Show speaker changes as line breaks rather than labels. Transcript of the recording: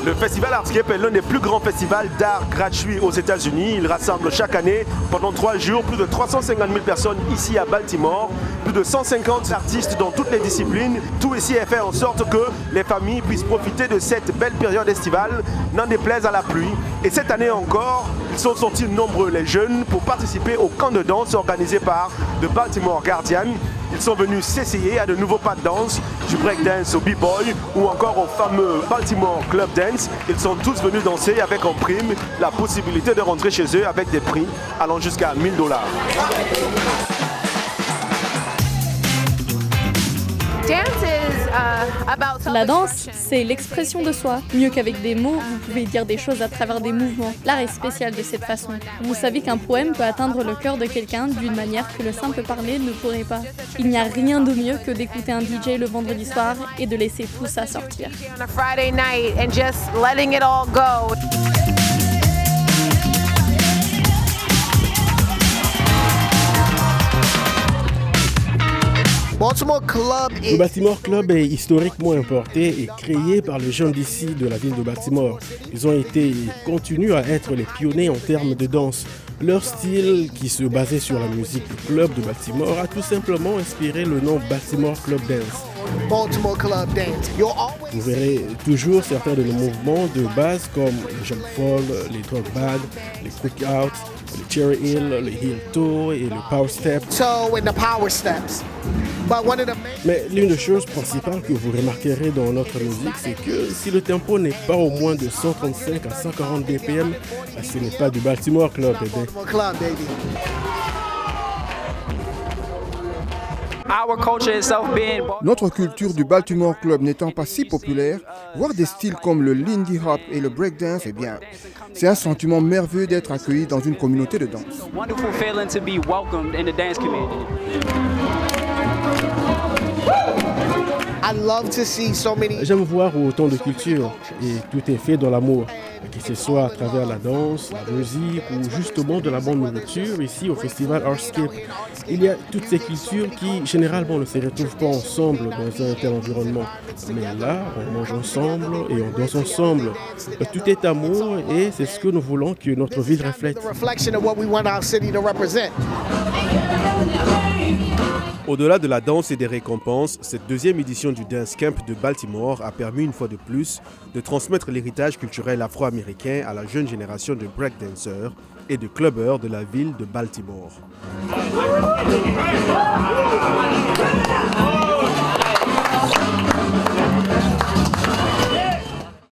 Le festival Artscape est l'un des plus grands festivals d'art gratuits aux États-Unis. Il rassemble chaque année, pendant 3 jours, plus de 350 000 personnes ici à Baltimore, plus de 150 artistes dans toutes les disciplines. Tout ici est fait en sorte que les familles puissent profiter de cette belle période estivale, n'en déplaise à la pluie. Et cette année encore, ils sont sortis nombreux, les jeunes, pour participer au camp de danse organisé par The Baltimore Guardian. Ils sont venus s'essayer à de nouveaux pas de danse, du breakdance au b-boy ou encore au fameux Baltimore Club Dance. Ils sont tous venus danser avec en prime la possibilité de rentrer chez eux avec des prix allant jusqu'à $1000.
La danse, c'est l'expression de soi. Mieux qu'avec des mots, vous pouvez dire des choses à travers des mouvements. L'art est spécial de cette façon. Vous savez qu'un poème peut atteindre le cœur de quelqu'un d'une manière que le simple parler ne pourrait pas. Il n'y a rien de mieux que d'écouter un DJ le vendredi soir et de laisser tout ça sortir.
Le Baltimore Club est historiquement importé et créé par les jeunes d'ici de la ville de Baltimore. Ils ont été et continuent à être les pionniers en termes de danse. Leur style, qui se basait sur la musique du club de Baltimore, a tout simplement inspiré le nom Baltimore Club Dance. Vous verrez toujours certains de nos mouvements de base comme le jump fall, les drop bag, les quick out, le cherry hill, le heel toe et le power step. Mais l'une des choses principales que vous remarquerez dans notre musique, c'est que si le tempo n'est pas au moins de 135 à 140 BPM, ce n'est pas du Baltimore Club, bébé.
Notre culture du Baltimore Club n'étant pas si populaire, voir des styles comme le Lindy Hop et le breakdance, eh bien, c'est un sentiment merveilleux d'être accueilli dans une communauté de danse.
J'aime voir autant de cultures et tout est fait dans l'amour, que ce soit à travers la danse, la musique ou justement de la bonne nourriture ici au festival Artscape. Il y a toutes ces cultures qui généralement ne se retrouvent pas ensemble dans un tel environnement. Mais là, on mange ensemble et on danse ensemble. Tout est amour et c'est ce que nous voulons que notre ville reflète.
Au-delà de la danse et des récompenses, cette deuxième édition du Dance Camp de Baltimore a permis une fois de plus de transmettre l'héritage culturel afro-américain à la jeune génération de breakdancers et de clubbers de la ville de Baltimore.